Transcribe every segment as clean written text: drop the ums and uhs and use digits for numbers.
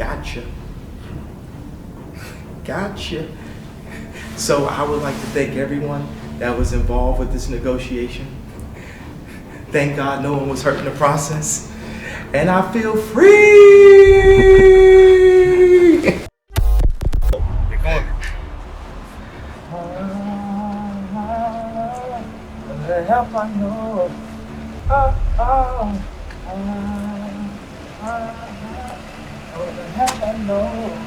Gotcha. Gotcha. So I would like to thank everyone that was involved with this negotiation. Thank God no one was hurt in the process. And I feel free. The help I know. The help I know.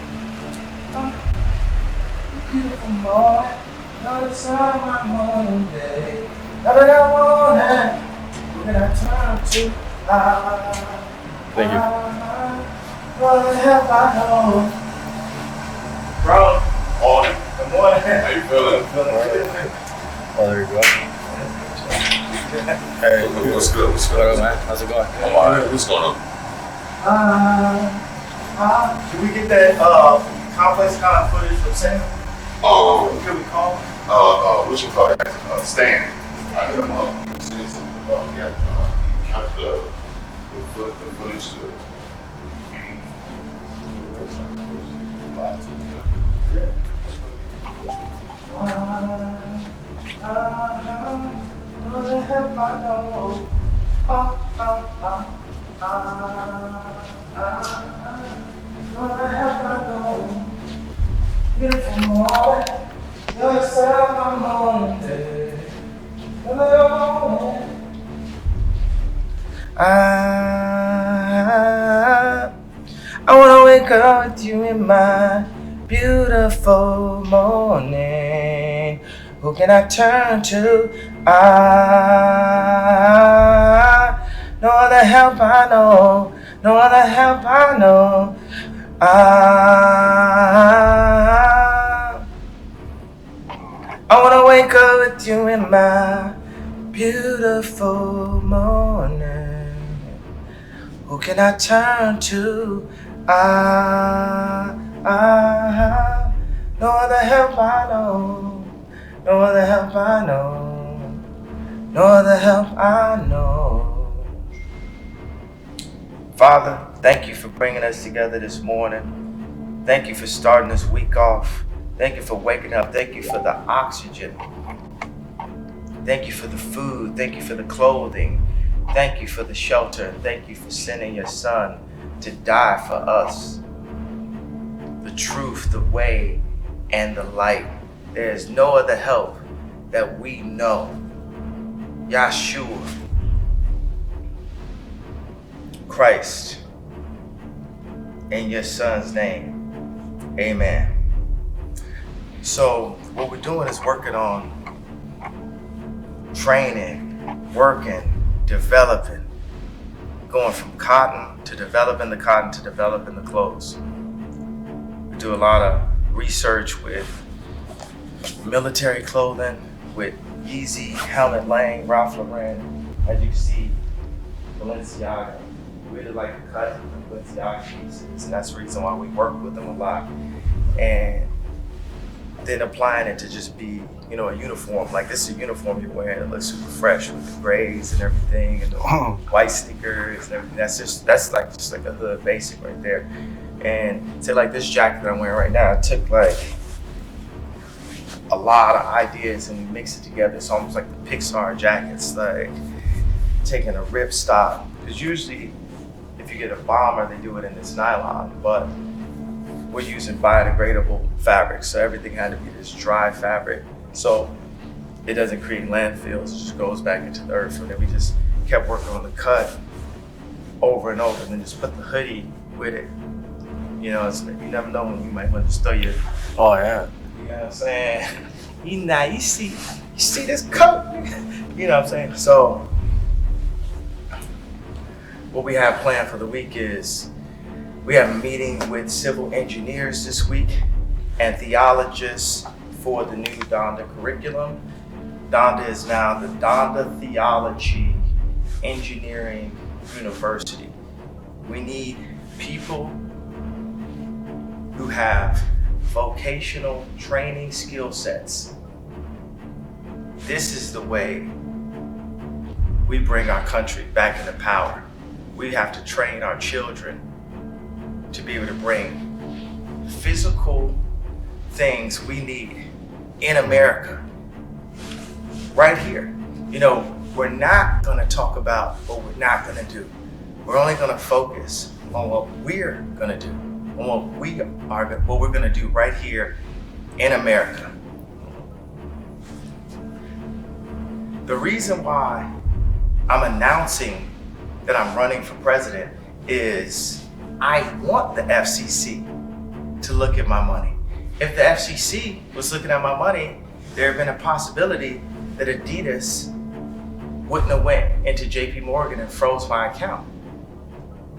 Beautiful morning, another side of my morning day. Now that I want it, when I turn to Thank you. What the help I know. Bro, Morning. good morning. How you feeling? Feeling good. Oh, there you go. Hey, What's good? What's what good? up, man? How's it going? I'm alright. What's going on? Did we get that complex kind of footage from Sam? Can we call him? What you call that? Stan. I hit him up. Seen some, kind of the footage to The help I know. The help I know. Beautiful morning, you're the side of my morning day. I wanna wake up with you in my beautiful morning. Who can I turn to? No other help I know. No other help I know. I wanna wake up with you in my beautiful morning. Who can I turn to? No other help I know. No other help I know. No other help I know. Father, thank you for bringing us together this morning. Thank you for starting this week off. Thank you for waking up. Thank you for the oxygen. Thank you for the food. Thank you for the clothing. Thank you for the shelter. Thank you for sending your son to die for us. The truth, the way, and the light. There is no other help that we know. Yahshua, Christ, in your son's name. Amen. So what we're doing is working on training, working, developing, going from cotton to developing the cotton to developing the clothes. We do a lot of research with military clothing, with Yeezy, Helmet Lang, Ralph Lauren, as you see, Balenciaga. We really like the cut of Balenciaga pieces, and that's the reason why we work with them a lot. And then applying it to just be, a uniform. Like this is a uniform you're wearing that looks super fresh with the grays and everything, and the white sneakers and everything. That's just like a hood basic right there. And say like this jacket that I'm wearing right now, I took like a lot of ideas and we mixed it together. It's almost like the Pixar jackets, like taking a rip stop. Because usually if you get a bomber, they do it in this nylon, but we're using biodegradable fabric. So everything had to be this dry fabric. So it doesn't create landfills, it just goes back into the earth. And then we just kept working on the cut over and over and then just put the hoodie with it. You never know when you might want to just throw your, Oh, yeah. you know what I'm saying? You see this coat? You know what I'm saying? So what we have planned for the week is we have a meeting with civil engineers this week and theologists for the new Donda curriculum. Donda is now the Donda Theology Engineering University. We need people who have vocational training skill sets. This is the way we bring our country back into power. We have to train our children to be able to bring physical things we need in America, right here. You know, we're not gonna talk about what we're not gonna do. We're only gonna focus on what we're gonna do, on what we're gonna do right here in America. The reason why I'm announcing that I'm running for president is I want the FCC to look at my money. If the FCC was looking at my money, there had been a possibility that Adidas wouldn't have went into JP Morgan and froze my account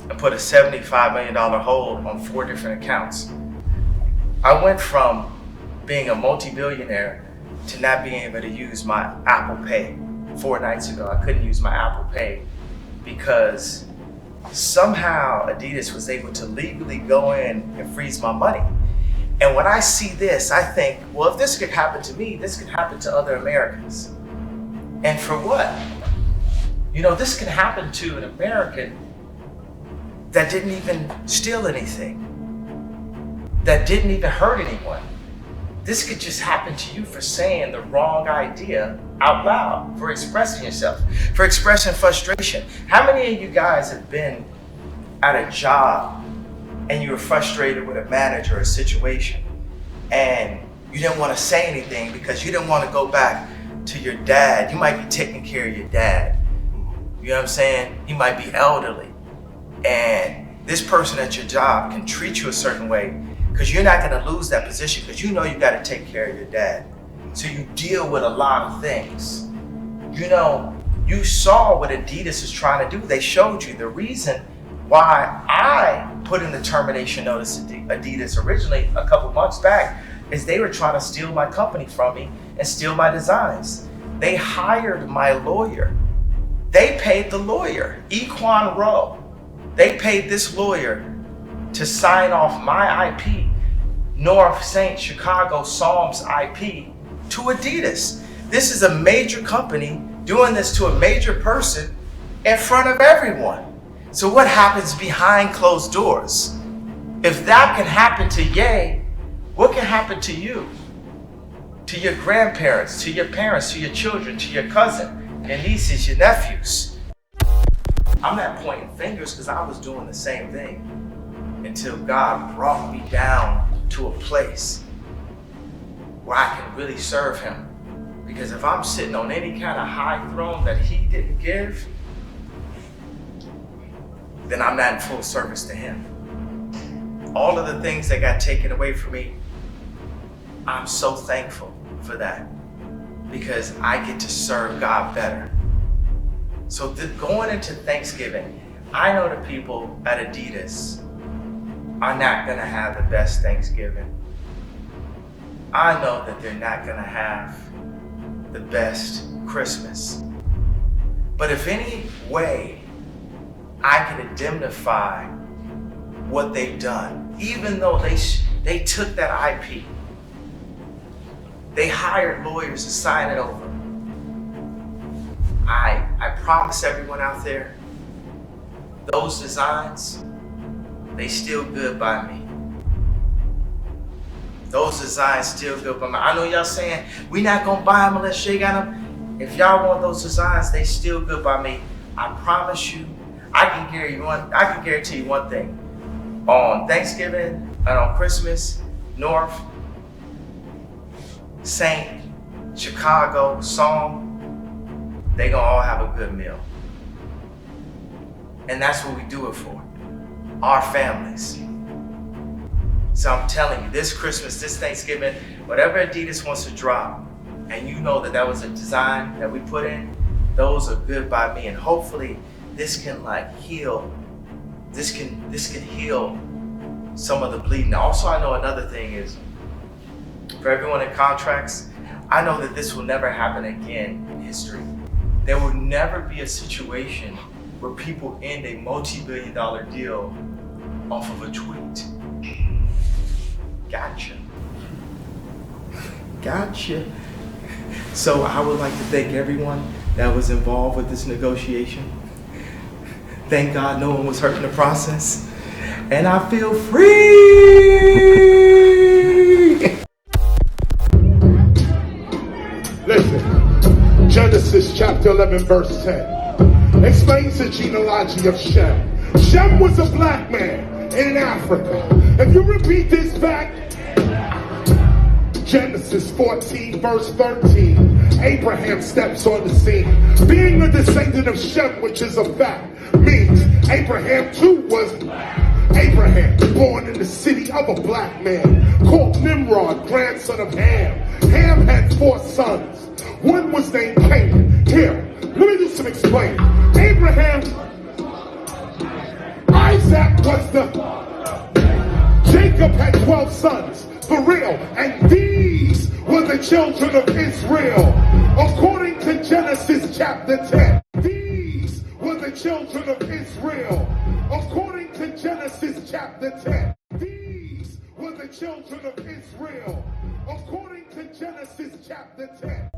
and put a $75 million hold on 4 different accounts. I went from being a multi-billionaire to not being able to use my Apple Pay. 4 nights ago, I couldn't use my Apple Pay because somehow Adidas was able to legally go in and freeze my money. And when I see this, I think, well, if this could happen to me, this could happen to other Americans. And for what? You know, this can happen to an American that didn't even steal anything, that didn't even hurt anyone. This could just happen to you for saying the wrong idea out loud, for expressing yourself, for expressing frustration. How many of you guys have been at a job and you were frustrated with a manager or a situation and you didn't want to say anything because you didn't want to go back to your dad? You might be taking care of your dad. You know what I'm saying? You might be elderly. And this person at your job can treat you a certain way because you're not going to lose that position because you know you got to take care of your dad. So you deal with a lot of things. You know, you saw what Adidas is trying to do. They showed you the reason why I put in the termination notice to Adidas originally a couple months back is they were trying to steal my company from me and steal my designs. They hired my lawyer. They paid the lawyer, Equan Rowe. They paid this lawyer to sign off my IP, North St. Chicago Psalms IP, to Adidas. This is a major company doing this to a major person in front of everyone. So what happens behind closed doors? If that can happen to Ye, what can happen to you? To your grandparents, to your parents, to your children, to your cousin, your nieces, your nephews. I'm not pointing fingers because I was doing the same thing until God brought me down to a place where I can really serve Him. Because if I'm sitting on any kind of high throne that He didn't give, then I'm not in full service to Him. All of the things that got taken away from me, I'm so thankful for that because I get to serve God better. So going into Thanksgiving, I know the people at Adidas are not gonna have the best Thanksgiving. I know that they're not gonna have the best Christmas. But if any way I can indemnify what they've done, even though they took that IP, they hired lawyers to sign it over. I promise everyone out there, those designs, they still good by me. Those designs still good by me. I know y'all saying, we not gonna buy them unless Shay got them. If y'all want those designs, they still good by me. I promise you, I can guarantee you one thing. On Thanksgiving and on Christmas, North, St. Chicago, Psalm, they gonna all have a good meal. And that's what we do it for, our families. So I'm telling you, this Christmas, this Thanksgiving, whatever Adidas wants to drop, and you know that that was a design that we put in, those are good by me. And hopefully this can heal, this can heal some of the bleeding. Also, I know another thing is, for everyone in contracts, I know that this will never happen again in history. There will never be a situation where people end a multi-billion-dollar deal off of a tweet. Gotcha. So I would like to thank everyone that was involved with this negotiation. Thank God no one was hurt in the process. and I feel free. Listen, Genesis chapter 11 verse 10 explains the genealogy of Shem. Shem was a black man in Africa. If you repeat this fact, Genesis 14 verse 13, Abraham steps on the scene. Being a descendant of Shem, which is a fact, means Abraham too was black. Abraham, born in the city of a black man, called Nimrod, grandson of Ham. Ham had 4 sons. One was named Canaan. Here, let me do some explaining. Abraham, Isaac was the... Jacob had 12 sons, for real, and these were the children of Israel. According to Genesis chapter 10, these were the children of Israel. According to Genesis chapter 10, these were the children of Israel. According to Genesis chapter 10.